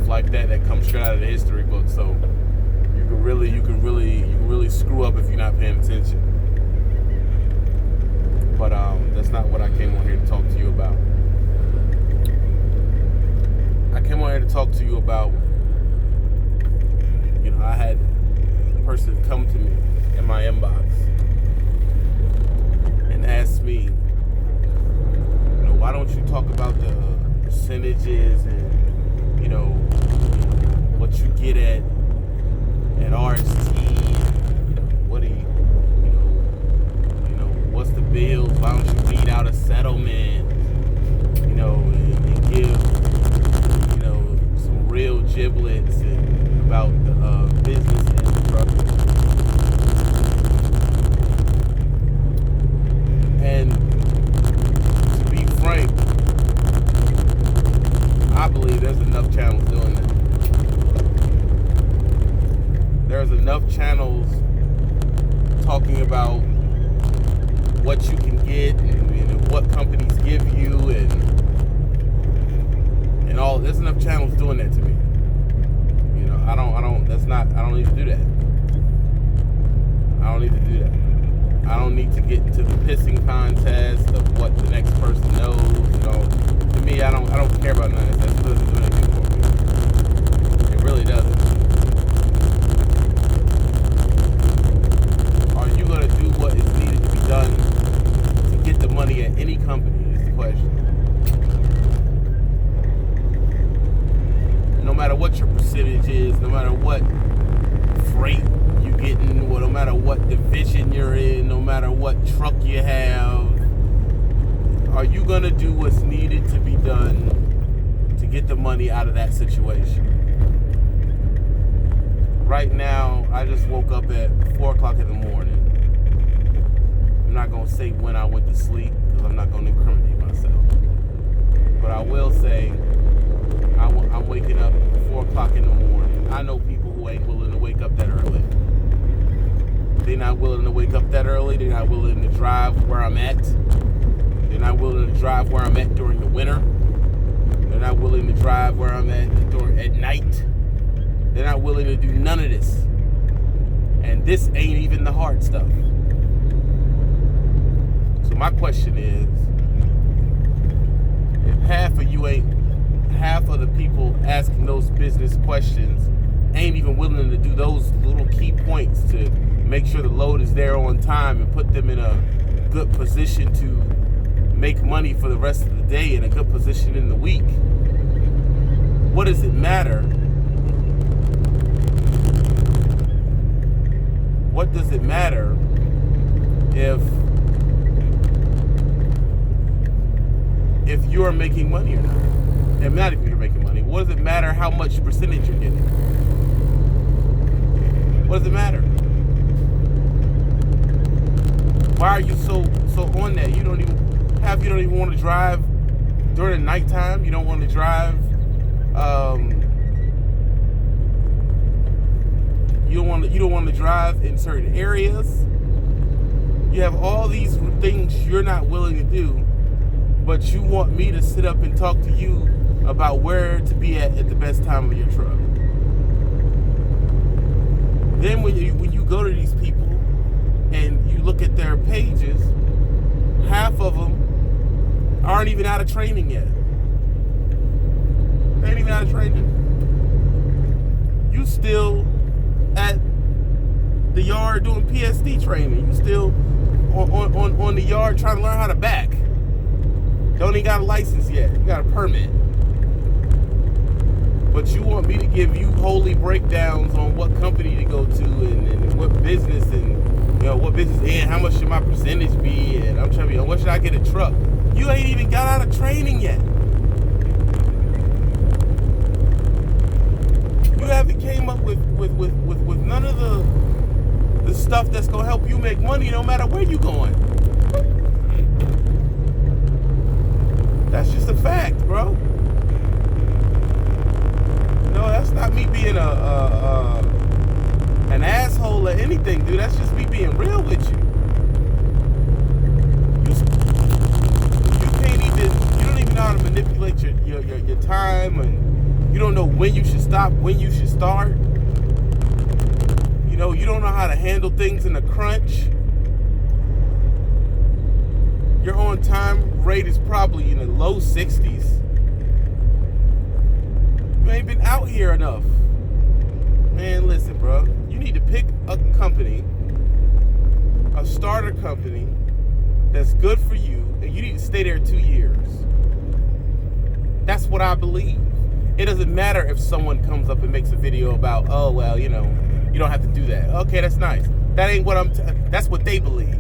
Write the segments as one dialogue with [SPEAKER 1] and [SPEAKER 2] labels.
[SPEAKER 1] stuff like that comes straight out of the history book. So you can really screw up if you're not paying attention. But that's not what I came on here to talk to you about. I came on here to talk to you about, I had a person come to me in my inbox and ask me, why don't you talk about the percentages and, what you get at RST, what do you, what's the bills? Why don't you beat out a settlement, and give, some real giblets about the business and the structure. And to be frank, I believe there's enough channels doing that. There's enough channels talking about what you can get and what companies give you and all. There's enough channels doing that to me. I don't need to do that. I don't need to do that. I don't need to get into the pissing contest of what the next person knows. To me, I don't care about none of that. That doesn't do anything for me. It really doesn't. Are you gonna do what is needed to be done to get the money at any company? Is the question. No matter what your percentage is, no matter what freight you getting, no matter what division you're in, no matter what truck you have, are you gonna do what's needed to be done to get the money out of that situation? Right now, I just woke up at 4 o'clock in the morning. I'm not gonna say when I went to sleep because I'm not gonna incriminate myself. But I will say I'm waking up at 4 o'clock in the morning. I know people who ain't willing to wake up that early. They're not willing to wake up that early. They're not willing to drive where I'm at. They're not willing to drive where I'm at during the winter. They're not willing to drive where I'm at at night. They're not willing to do none of this. And this ain't even the hard stuff. So my question is, if half of the people asking those business questions ain't even willing to do those little key points to make sure the load is there on time and put them in a good position to make money for the rest of the day, in a good position in the week, what does it matter? What does it matter if you're making money or not? And not if you're making money. What does it matter how much percentage you're getting? What does it matter? Why are you so on that? You don't even want to drive during the nighttime. You don't want to drive. You don't want to drive in certain areas. You have all these things you're not willing to do, but you want me to sit up and talk to you about where to be at the best time of your truck. Then when you go to these people and you look at their pages, half of them aren't even out of training yet. They ain't even out of training. You still at the yard doing PSD training. You still on the yard trying to learn how to back. Don't even got a license yet. You got a permit. But you want me to give you holy breakdowns on what company to go to and what business and what business and how much should my percentage be, and I'm trying to what should I get a truck? You ain't even got out of training yet. You haven't came up with none of the stuff that's gonna help you make money no matter where you going. That's just a fact, bro. No, that's not me being an asshole or anything, dude. That's just me being real with you. You don't even know how to manipulate your time and You don't know when you should stop, when you should start. You know, you don't know how to handle things in a crunch. Your on time rate is probably in the low 60s. You ain't been out here enough. Man, listen, bro. You need to pick a company, a starter company that's good for you, and you need to stay there 2 years. That's what I believe. It doesn't matter if someone comes up and makes a video about, oh, well, you know, you don't have to do that. Okay, that's nice. That ain't what that's what they believe.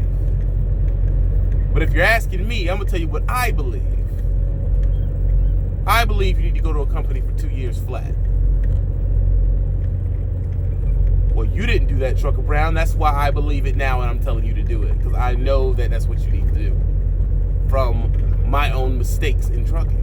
[SPEAKER 1] But if you're asking me, I'm going to tell you what I believe. I believe you need to go to a company for 2 years flat. Well, you didn't do that, Trucker Brown. That's why I believe it now, and I'm telling you to do it. Because I know that that's what you need to do. From my own mistakes in trucking.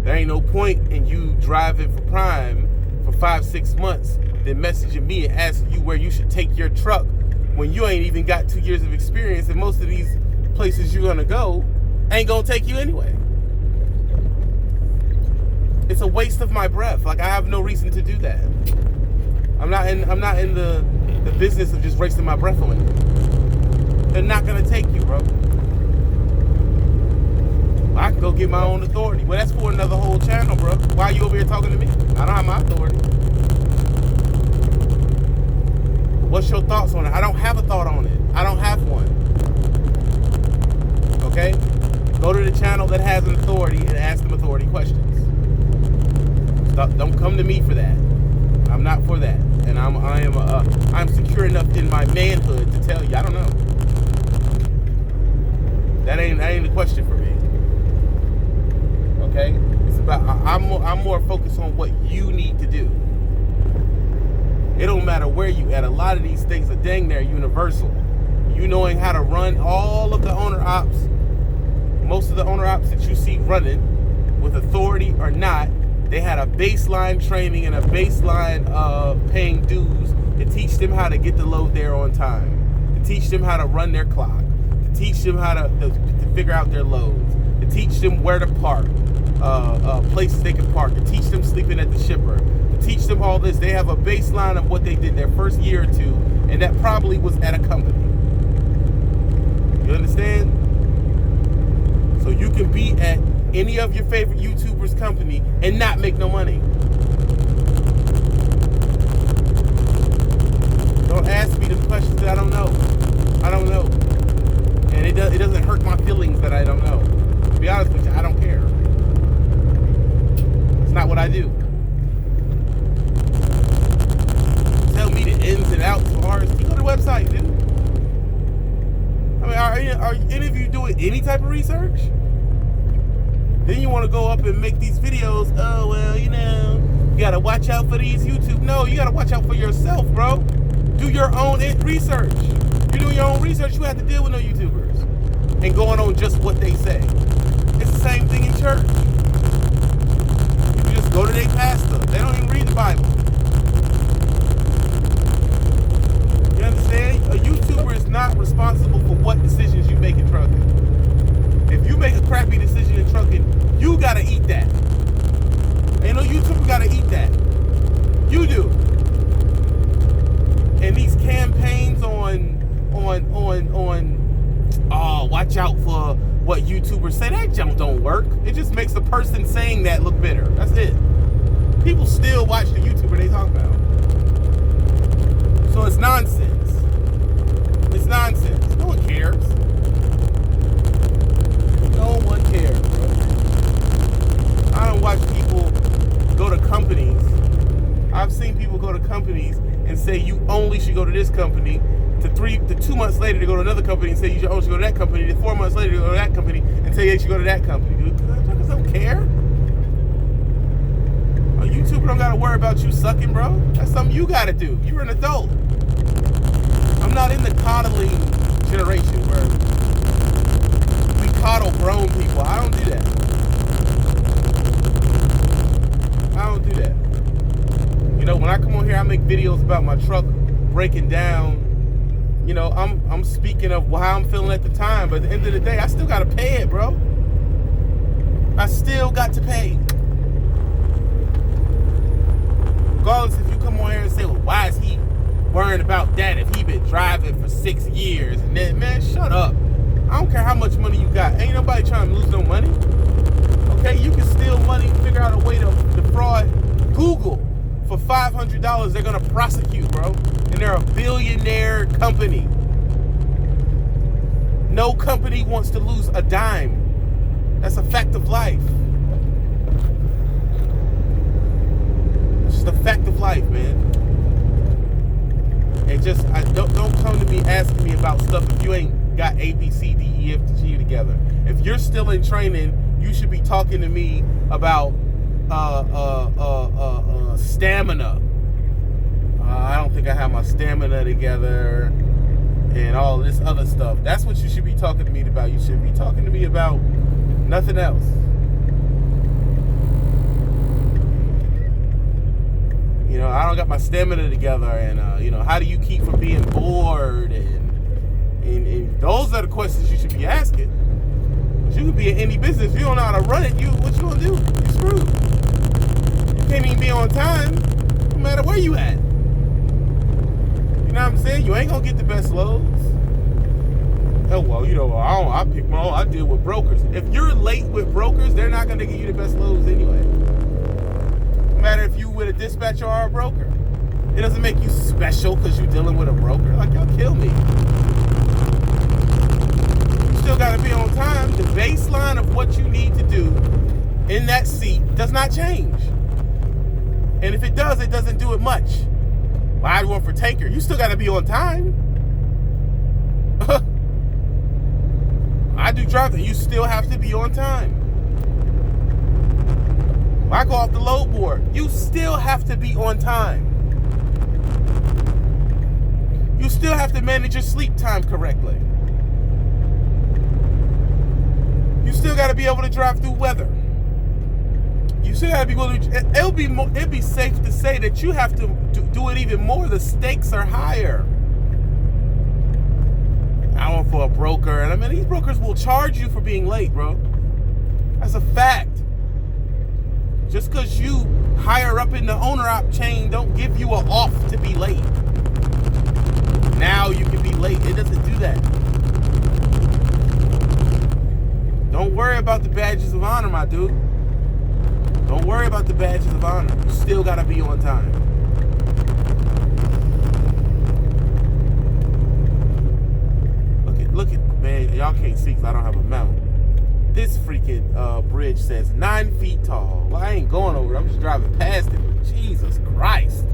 [SPEAKER 1] There ain't no point in you driving for Prime for 5-6 months, then messaging me and asking you where you should take your truck when you ain't even got 2 years of experience, and most of these places you're gonna go ain't gonna take you anyway. It's a waste of my breath. Like, I have no reason to do that. I'm not in the business of just wasting my breath on you. They're not gonna take you, bro. I can go get my own authority. Well, that's for another whole channel, bro. Why are you over here talking to me? I don't have my authority. What's your thoughts on it? I don't have a thought on it. I don't have one. Okay? Go to the channel that has an authority and ask them authority questions. Don't come to me for that. I'm not for that. And I'm secure enough in my manhood to tell you, I don't know. That ain't the question for me. Okay? It's about I'm more focused on what you need to do. It don't matter where you at. A lot of these things are dang near universal. You knowing how to run all of the owner ops, most of the owner ops that you see running with authority or not, they had a baseline training and a baseline paying dues to teach them how to get the load there on time, to teach them how to run their clock, to teach them how to figure out their loads, to teach them where to park, places they can park, to teach them sleeping at the shipper, to teach them all this. They have a baseline of what they did their first year or two, and that probably was at a company. You understand? So you can be at any of your favorite YouTubers' company and not make no money. Don't ask me the questions that I don't know. I don't know. And it doesn't hurt my feelings that I don't know. To be honest with you, I don't care. It's not what I do. Tell me the ins and outs of RST. Go to the website, dude. I mean, are any of you doing any type of research? Then you want to go up and make these videos. Oh, well, you know, you got to watch out for these YouTube. No, you got to watch out for yourself, bro. Do your own research. You do your own research, you have to deal with no YouTubers and going on just what they say. It's the same thing in church. You just go to their pastor. They don't even read the Bible. You understand? A YouTuber is not responsible for what decisions you make in trucking. If you make a crappy decision in trucking, you gotta eat that. Ain't no YouTuber gotta eat that. You do. And these campaigns on oh, watch out for what YouTubers say, that junk don't work. It just makes the person saying that look better. That's it. People still watch the YouTuber they talk about. So it's nonsense. It's nonsense. No one cares. No one cares, bro. I don't watch people go to companies. I've seen people go to companies and say you only should go to this company, to 2 months later to go to another company and say you only should go to that company, to 4 months later to go to that company and say you should go to that company. Truckers don't care. A YouTuber don't gotta worry about you sucking, bro. That's something you gotta do. You're an adult. I'm not in the coddling generation where we coddle grown people. I don't do that. I don't do that. You know, when I come on here, I make videos about my truck breaking down. You know, I'm speaking of how I'm feeling at the time, but at the end of the day, I still gotta pay it, bro. I still got to pay. 6 years. And then, man, shut up. I don't care how much money you got. Ain't nobody trying to lose no money. Okay, you can steal money, figure out a way to defraud Google for $500. They're gonna prosecute, bro. And they're a billionaire company. No company wants to lose a dime. That's a fact of life. It's just a fact of life, man. And just don't come to me asking me about stuff if you ain't got A, B, C, D, E, F, G together. If you're still in training, you should be talking to me about stamina. I don't think I have my stamina together and all this other stuff. That's what you should be talking to me about. You should be talking to me about nothing else. You know, I don't got my stamina together, and you know, how do you keep from being bored? And those are the questions you should be asking. Because you could be in any business. If you don't know how to run it, what you gonna do? You're screwed. You can't even be on time, no matter where you at. You know what I'm saying? You ain't gonna get the best loads. Oh, well, you know, I pick my own. I deal with brokers. If you're late with brokers, they're not gonna give you the best loads anyway. No matter if you with a dispatcher or a broker. It doesn't make you special because you're dealing with a broker. Like, y'all kill me. You still gotta be on time. The baseline of what you need to do in that seat does not change. And if it does, it doesn't do it much. Well, I'd want for tanker. You still gotta be on time. I do driving. You still have to be on time. When I go off the load board, you still have to be on time. You still have to manage your sleep time correctly. You still got to be able to drive through weather. You still got to be able to. It'd be safe to say that you have to do it even more. The stakes are higher. I went for a broker, and I mean, these brokers will charge you for being late, bro. That's a fact. Just because you higher up in the owner-op chain don't give you an off to be late. Now you can be late. It doesn't do that. Don't worry about the badges of honor, my dude. Don't worry about the badges of honor. You still got to be on time. Look at, man, y'all can't see because I don't have a mount. This freaking bridge says 9 feet tall. Well, I ain't going over it. I'm just driving past it. Jesus Christ.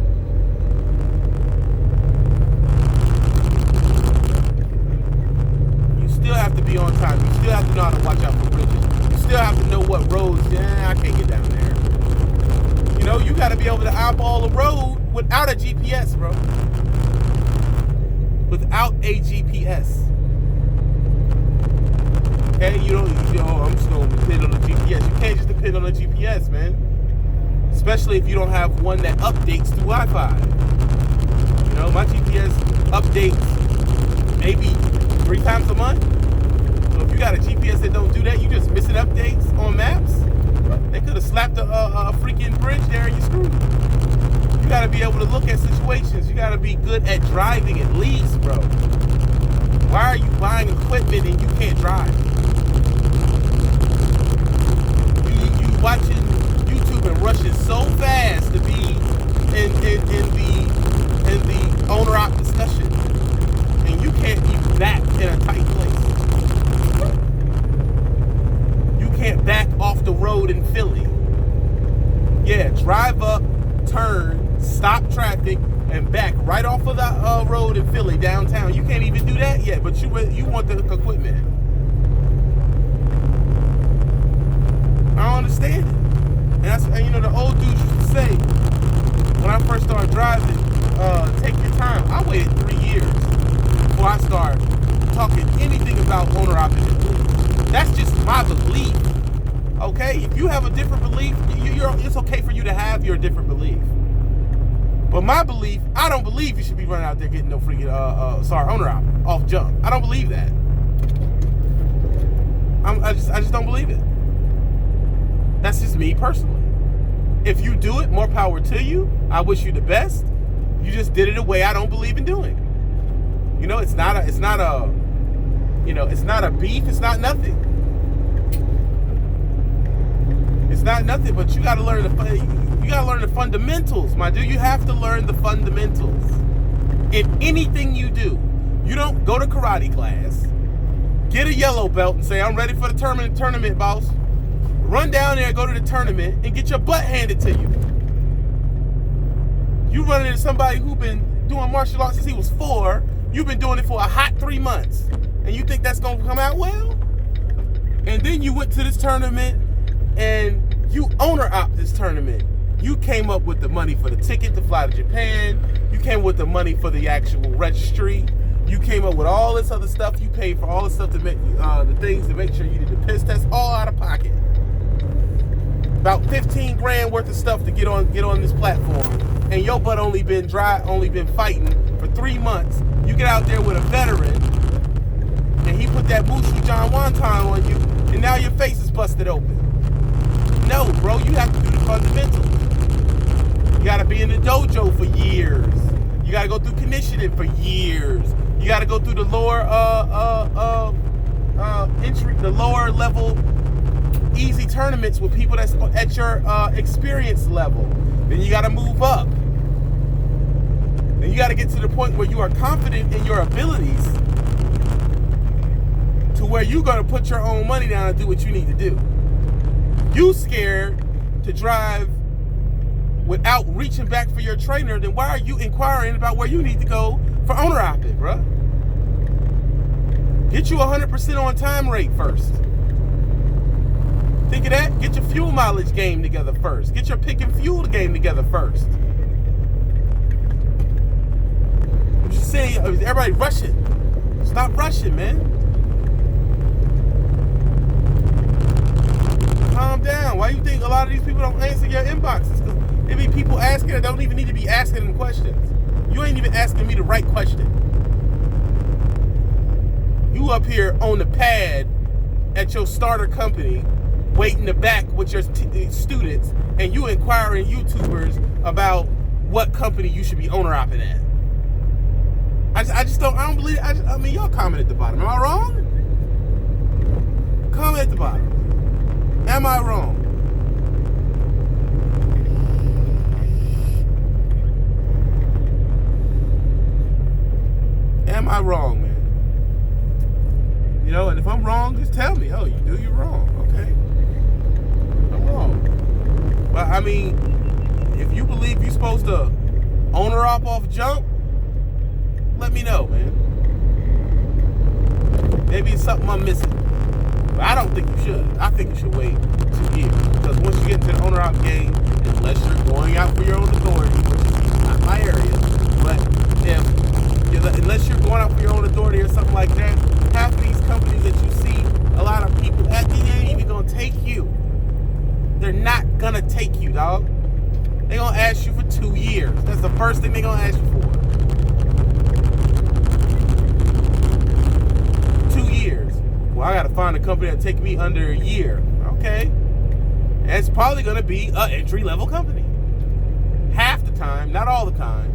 [SPEAKER 1] You still have to be on time. You still have to know how to watch out for bridges. You still have to know what roads. I can't get down there. You know, you got to be able to eyeball a road without a GPS, bro. Without a GPS. Okay, I'm just going to depend on the GPS. You can't just depend on the GPS, man. Especially if you don't have one that updates to Wi-Fi. You know, my GPS updates maybe 3 times a month. So if you got a GPS that don't do that, you just missing updates on maps. They could have slapped a freaking bridge there and you're screwed. You got to be able to look at situations. You got to be good at driving at least, bro. Why are you buying equipment and you can't drive? You watching YouTube and rushing so fast to be in the owner-op discussion, and you can't be back in a tight place. You can't back off the road in Philly. Yeah, drive up, turn, stop traffic, and back right off of the road in Philly downtown. You can't even do that yet, but you want the equipment. I don't understand it. And you know, the old dudes used to say, when I first started driving, take your time. I waited 3 years before I started talking anything about owner-op industry. That's just my belief. Okay? If you have a different belief, it's okay for you to have your different belief. But my belief, I don't believe you should be running out there getting no freaking owner-op off jump. I don't believe that. I just don't believe it. That's just me personally. If you do it, more power to you. I wish you the best. You just did it a way I don't believe in doing. You know, it's not a beef. It's not nothing. It's not nothing. But you got to learn the fundamentals, my dude. You have to learn the fundamentals in anything you do. You don't go to karate class, get a yellow belt, and say, I'm ready for the tournament, boss. Run down there, go to the tournament, and get your butt handed to you. You run into somebody who's been doing martial arts since he was 4. You've been doing it for a hot 3 months. And you think that's going to come out well? And then you went to this tournament, and you owner-op this tournament. You came up with the money for the ticket to fly to Japan. You came with the money for the actual registry. You came up with all this other stuff. You paid for all the stuff to make the things to make sure you did the piss test, all out of pocket. About 15 grand worth of stuff to get on this platform, and your butt only been fighting for 3 months. You get out there with a veteran, and he put that Mushu John Wonton on you, and now your face is busted open. No, bro, you have to do the fundamentals. You got to be in the dojo for years. You got to go through conditioning for years. You got to go through the lower the lower level easy tournaments with people that's at your experience level. Then you got to move up. Then you got to get to the point where you are confident in your abilities to where you're going to put your own money down and do what you need to do. You scared to drive without reaching back for your trainer, then why are you inquiring about where you need to go for owner-opping, bruh? Get you 100% on time rate first. Think of that. Get your fuel mileage game together first. Get your pick and fuel game together first. I'm just saying, everybody rushing. Stop rushing, man. Calm down. Why you think a lot of these people don't answer your inboxes? Because there be people asking that don't even need to be asking them questions. You ain't even asking me the right question. You up here on the pad at your starter company, waiting to back with your students, and you inquiring YouTubers about what company you should be owner-opping at. I don't believe it. I mean, y'all comment at the bottom. Am I wrong? Comment at the bottom. Am I wrong? Am I wrong, man? You know, and if I'm wrong, just tell me. Oh, you're wrong. Okay. I'm wrong. But I mean, if you believe you're supposed to owner-op off jump, let me know, man. Maybe it's something I'm missing. But I don't think you should. I think you should wait 2 years. Because once you get into the owner-op game, unless you're going out for your own authority, which is not my area, but unless you're going out for your own authority or something like that, half these companies that you see a lot of people at, they ain't even gonna take you. They're not gonna take you, dog. They're gonna ask you for 2 years. That's the first thing they're gonna ask you for. 2 years. Well, I gotta find a company that'll take me under a year. Okay. And it's probably gonna be an entry-level company. Half the time, not all the time.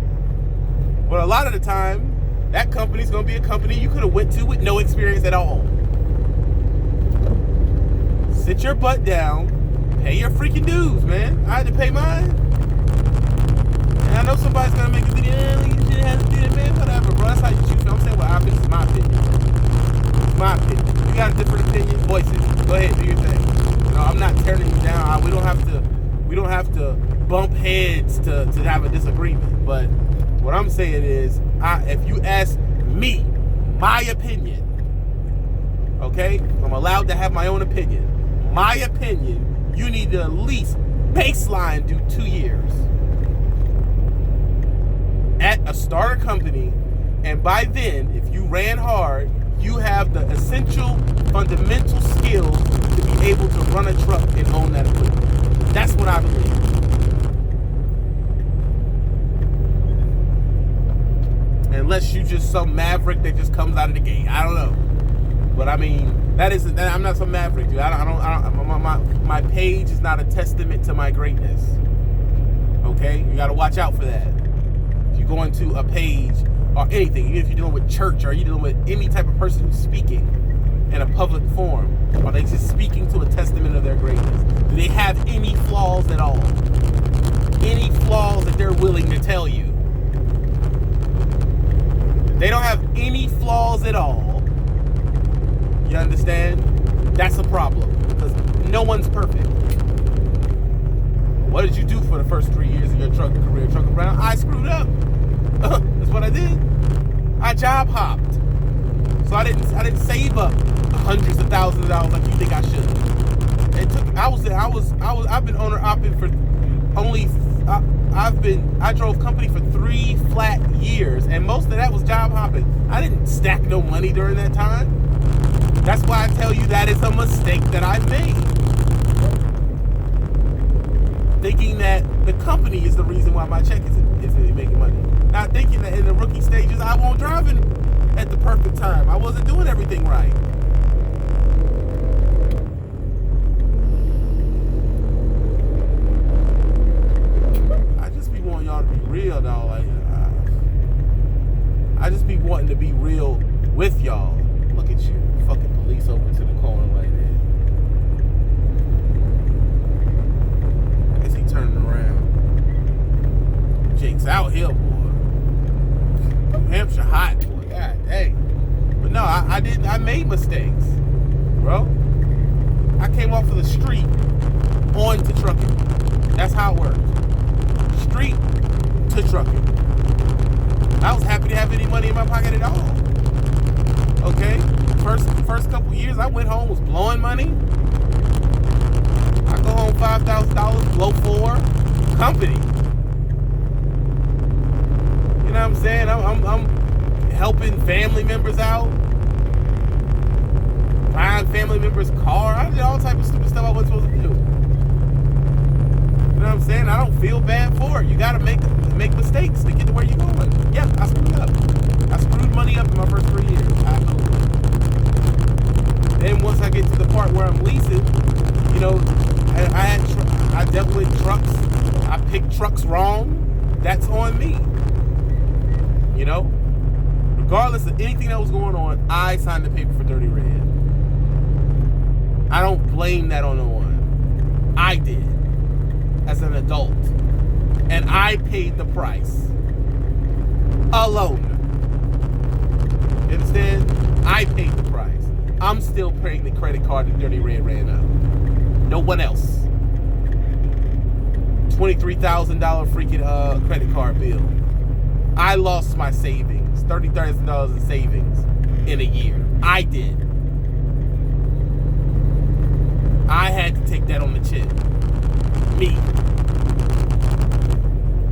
[SPEAKER 1] But a lot of the time, that company's gonna be a company you could have went to with no experience at all. Sit your butt down, pay your freaking dues, man. I had to pay mine. And I know somebody's gonna make a video, you shouldn't have to do that, man. Whatever, bro. That's how you choose. I'm saying, well, this is my opinion. It's my opinion. You got a different opinion, voice it. Go ahead, do your thing. You know, I'm not tearing you down. We don't have to bump heads to have a disagreement. But what I'm saying is, if you ask me, my opinion, okay? I'm allowed to have my own opinion. My opinion, you need to at least baseline do 2 years at a starter company, and by then, if you ran hard, you have the essential fundamental skills to be able to run a truck and own that equipment. That's what I believe. Unless you just some maverick that just comes out of the gate. I don't know. But I mean, I'm not some maverick, dude. My page is not a testament to my greatness. Okay? You gotta watch out for that. If you go into a page or anything, even if you're dealing with church or you're dealing with any type of person who's speaking in a public forum, are they just speaking to a testament of their greatness? Do they have any flaws at all? Any flaws that they're willing to tell you? They don't have any flaws at all. You understand? That's a problem, because no one's perfect. What did you do for the first 3 years of your truck career, Trucker Brown? I screwed up. That's what I did. I job hopped. So I didn't save up hundreds of thousands of dollars like you think I should. I've been owner opping for I drove company for 3 flat years, and most of that was job hopping. I didn't stack no money during that time. That's why I tell you that is a mistake that I made. Thinking that the company is the reason why my check isn't making money. Not thinking that in the rookie stages I won't drive at the perfect time. I wasn't doing everything right. I just be wanting y'all to be real, dog. Like, I just be wanting to be real with y'all. Look at you, fucking police over to the corner like that. Is he turning around? Jake's out here, boy. New Hampshire hot, boy. God dang. But no, I didn't. I made mistakes, bro. I came off of the street onto trucking. That's how it works. Street to trucking. I was happy to have any money in my pocket at all. Okay, first couple years, I went home, was blowing money. I go home $5,000, blow 4, company. You know what I'm saying? I'm helping family members out, buying family members' car. I did all type of stupid stuff I wasn't supposed to do. You know what I'm saying? I don't feel bad for it. You gotta make mistakes to get to where you're going. Yeah, I screwed up. I screwed money up in my first 3 years. Absolutely. Then once I get to the part where I'm leasing, you know, I dealt with trucks. I picked trucks wrong. That's on me. You know, regardless of anything that was going on, I signed the paper for Dirty Red. I don't blame that on no one. I did, as an adult, and I paid the price alone. You understand? I paid the price. I'm still paying the credit card that Dirty Red ran up. No one else. $23,000 freaking credit card bill. I lost my savings, $30,000 in savings in a year. I did. I had to take that on the chin. Me.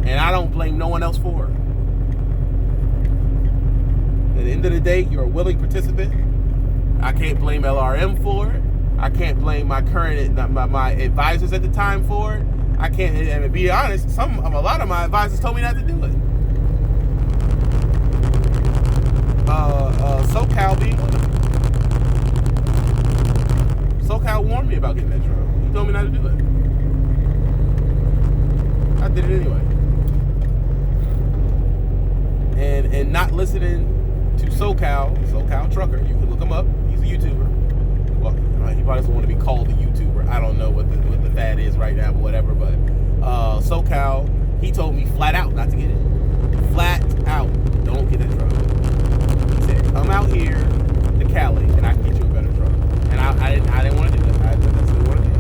[SPEAKER 1] And I don't blame no one else for it. At the end of the day, you're a willing participant. I can't blame LRM for it. I can't blame my my advisors at the time for it. I can't, and to be honest, a lot of my advisors told me not to do it. SoCal being one of them. SoCal warned me about getting that truck. He told me not to do it. I did it anyway. And not listening to SoCal Trucker. You can look him up. He's a YouTuber. Well, he probably doesn't want to be called a YouTuber. I don't know what the fad is right now, but whatever. But SoCal, he told me flat out not to get it. Flat out, don't get that truck. He said, come out here to Cali and I can get you a better truck. And I didn't want to do that. That's what I want to do.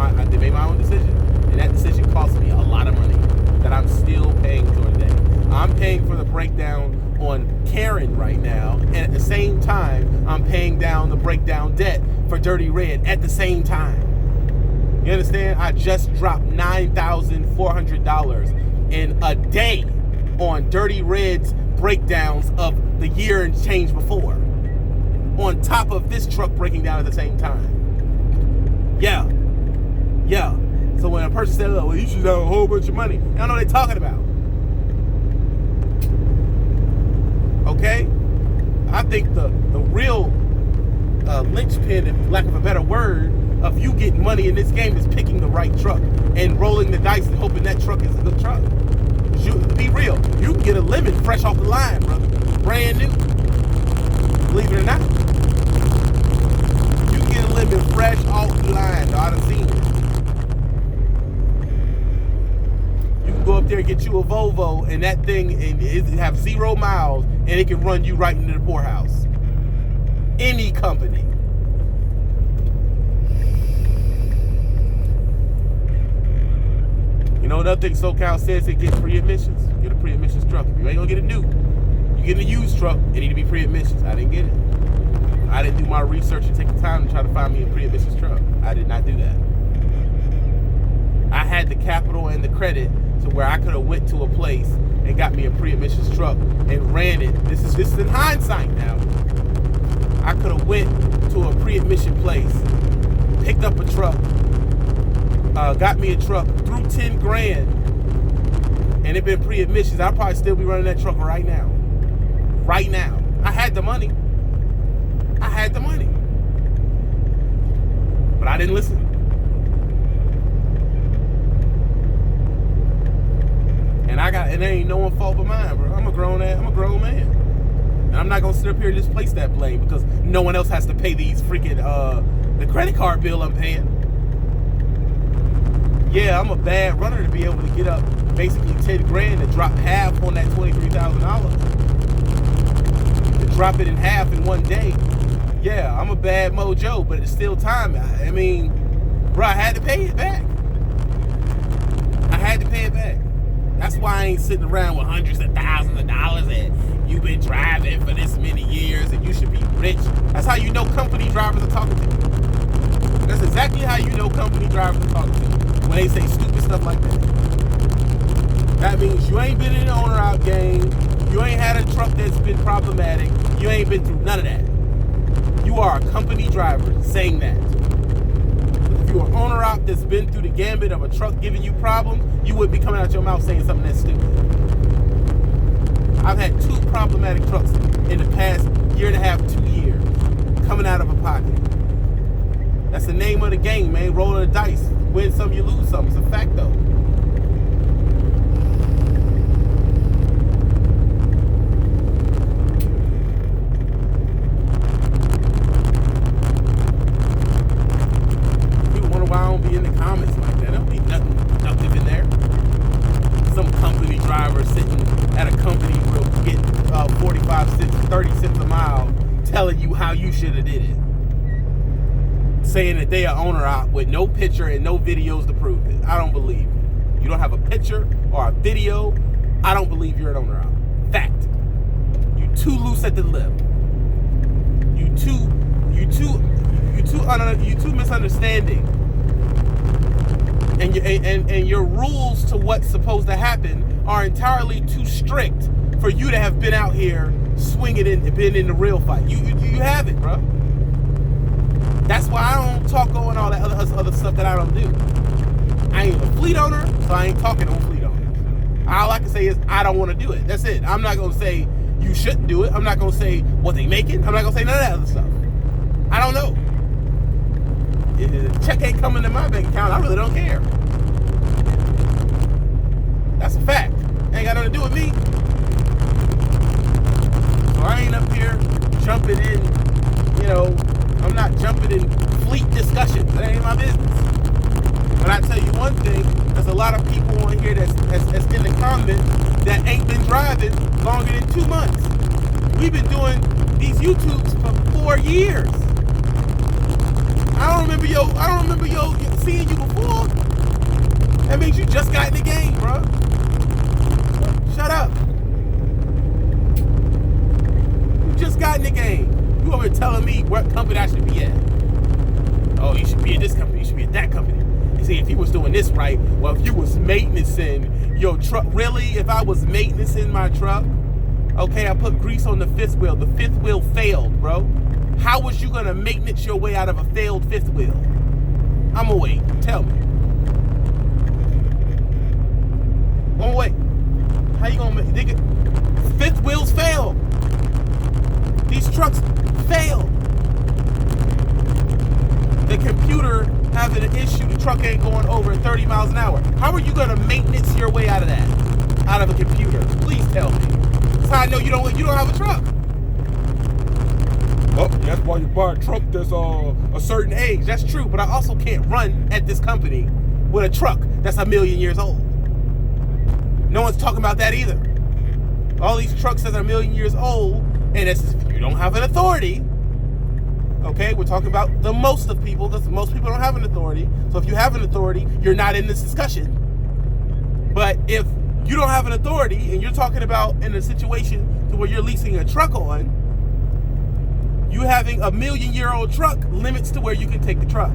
[SPEAKER 1] I made my own decision, and that decision cost me a lot of money that I'm still paying for today. I'm paying for the breakdown on Karen right now, and at the same time, I'm paying down the breakdown debt for Dirty Red at the same time. You understand? I just dropped $9,400 in a day on Dirty Red's breakdowns of the year and change before, on top of this truck breaking down at the same time. Yeah. So when a person says, oh, well, you should have a whole bunch of money, I don't know what they're talking about. Okay? I think the real linchpin, if lack of a better word, of you getting money in this game is picking the right truck and rolling the dice and hoping that truck is a good truck. Because be real, you can get a lemon fresh off the line, brother. Brand new. Believe it or not. You can get a lemon fresh off the line. Dog. I done seen it. You can go up there and get you a Volvo, and that thing it have 0 miles, and it can run you right into the poorhouse. Any company. You know another thing SoCal says, it gets free admissions. Get a pre-admissions truck. If you ain't gonna get a new, you get a used truck, it need to be pre-admissions. I didn't get it. I didn't do my research and take the time to try to find me a pre-admissions truck. I did not do that. I had the capital and the credit to where I could have went to a place and got me a pre-admissions truck and ran it. This is in hindsight now. I could have went to a pre-admission place, picked up a truck, got me a truck, threw 10 grand, and it been pre-admissions. I'd probably still be running that truck right now. Right now. I had the money. But I didn't listen. And it ain't no one's fault but mine, bro. I'm a grown man. And I'm not gonna sit up here and just place that blame because no one else has to pay these freaking the credit card bill I'm paying. Yeah, I'm a bad runner to be able to get up basically 10 grand and drop half on that $23,000. To drop it in half in one day. Yeah, I'm a bad mojo, but it's still time. I mean, bro, I had to pay it back. That's why I ain't sitting around with hundreds of thousands of dollars and you've been driving for this many years and you should be rich. That's how you know company drivers are talking to you. That's exactly how you know company drivers are talking to you. When they say stupid stuff like that. That means you ain't been in the owner out game. You ain't had a truck that's been problematic. You ain't been through none of that. You are a company driver saying that. If you're an owner out that's been through the gambit of a truck giving you problems, you wouldn't be coming out your mouth saying something that's stupid. I've had 2 problematic trucks in the past year and a half, 2 years, coming out of a pocket. That's the name of the game, man. Rolling the dice. Win some, you lose some. It's a fact, though. People wonder why I don't be in the comments like that. There don't be nothing productive in there. Some company driver sitting at a company will get 45 cents, 30 cents a mile, telling you how you should have did it. Saying that they are owner out with no picture and no videos to prove it. I don't believe it. You don't have a picture or a video. I don't believe you're an owner out. Fact. You too loose at the lip. You too misunderstanding. And your rules to what's supposed to happen are entirely too strict for you to have been out here swinging and been in the real fight. You haven't, bro. That's why I don't talk on all that other stuff that I don't do. I ain't a fleet owner, so I ain't talking on fleet owners. All I can say is I don't want to do it. That's it. I'm not going to say you shouldn't do it. I'm not going to say what they making. I'm not going to say none of that other stuff. I don't know. If the check ain't coming to my bank account, I really don't care. That's a fact. Ain't got nothing to do with me. So I ain't up here jumping in, I'm not jumping in fleet discussions. That ain't my business. But I tell you one thing, there's a lot of people on here that's in the comments that ain't been driving longer than 2 months. We've been doing these YouTubes for 4 years. I don't remember seeing you before. That means you just got in the game, bro. Shut up. You just got in the game. You over here telling me what company I should be at. Oh, you should be at this company. You should be at that company. You see, if he was doing this right, well, if you was maintaining your truck, really? If I was maintaining my truck, okay, I put grease on the 5th wheel. The 5th wheel failed, bro. How was you gonna maintenance your way out of a failed 5th wheel? I'ma wait. Tell me. I'ma wait. How you gonna make it? 5th wheels fail. These trucks fail. The computer having an issue, the truck ain't going over 30 miles an hour. How are you gonna maintenance your way out of that? out of a computer? Please tell me. That's how I know you don't have a truck. Oh, that's why you buy a truck that's a certain age. That's true, but I also can't run at this company with a truck that's 1,000,000 years old. No one's talking about that either. All these trucks that are 1,000,000 years old, and it's if you don't have an authority. Okay, we're talking about the most of people, because most people don't have an authority. So if you have an authority, you're not in this discussion. But if you don't have an authority and you're talking about in a situation to where you're leasing a truck on, you having a 1,000,000-year-old truck limits to where you can take the truck.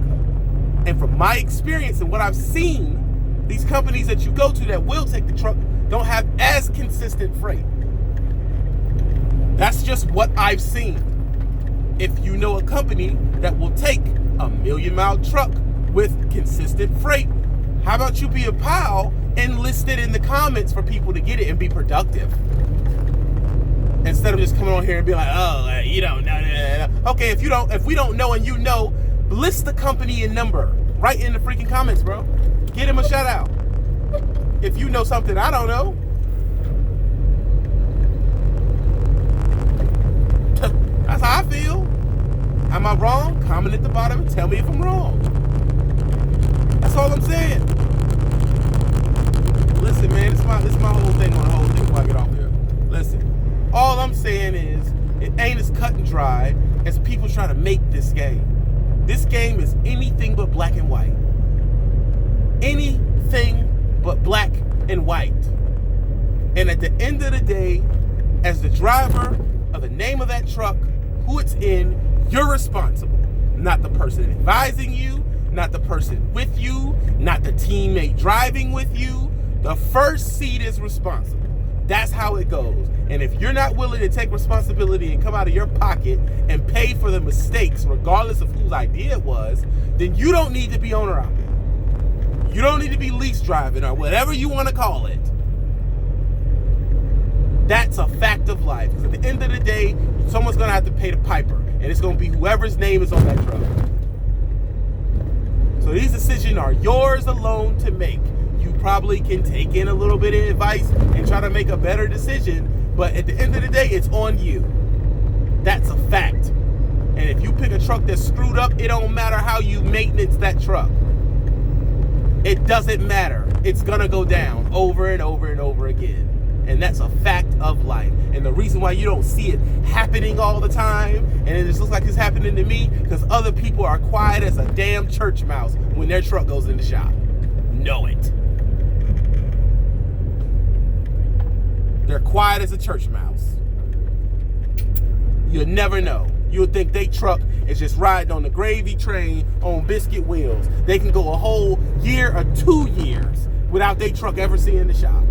[SPEAKER 1] And from my experience and what I've seen, these companies that you go to that will take the truck don't have as consistent freight. That's just what I've seen. If you know a company that will take a 1,000,000-mile truck with consistent freight, how about you be a pal and list it in the comments for people to get it and be productive? Instead of just coming on here and being like, oh, you don't know. Okay, if we don't know and you know, list the company and number right in the freaking comments, bro. Get him a shout out. If you know something I don't know. That's how I feel. Am I wrong? Comment at the bottom and tell me if I'm wrong. That's all I'm saying. Listen, man, this is my whole thing on the whole thing before I get off here. Listen. All I'm saying is, it ain't as cut and dry as people trying to make this game. This game is anything but black and white. Anything but black and white. And at the end of the day, as the driver of the name of that truck, who it's in, you're responsible. Not the person advising you, not the person with you, not the teammate driving with you. The first seat is responsible. That's how it goes. And if you're not willing to take responsibility and come out of your pocket and pay for the mistakes, regardless of whose idea it was, then you don't need to be owner operated. You don't need to be lease driving or whatever you want to call it. That's a fact of life. Because at the end of the day, someone's going to have to pay the piper. And it's going to be whoever's name is on that truck. So these decisions are yours alone to make. You probably can take in a little bit of advice and try to make a better decision, but at the end of the day, it's on you. That's a fact. And if you pick a truck that's screwed up, it don't matter how you maintenance that truck. It doesn't matter. It's gonna go down over and over and over again. And that's a fact of life. And the reason why you don't see it happening all the time, and it just looks like it's happening to me, because other people are quiet as a damn church mouse when their truck goes in the shop. Know it. They're quiet as a church mouse. You'll never know. You'll think they truck is just riding on the gravy train on biscuit wheels. They can go a whole year or 2 years without their truck ever seeing the shop.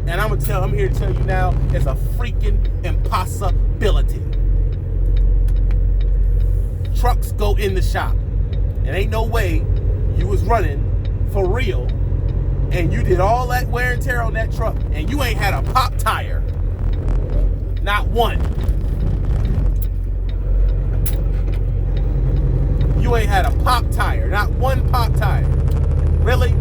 [SPEAKER 1] And I'm here to tell you now, it's a freaking impossibility. Trucks go in the shop. And ain't no way you was running for real and you did all that wear and tear on that truck, and you ain't had a pop tire. Not one. You ain't had a pop tire. Not one pop tire. Really?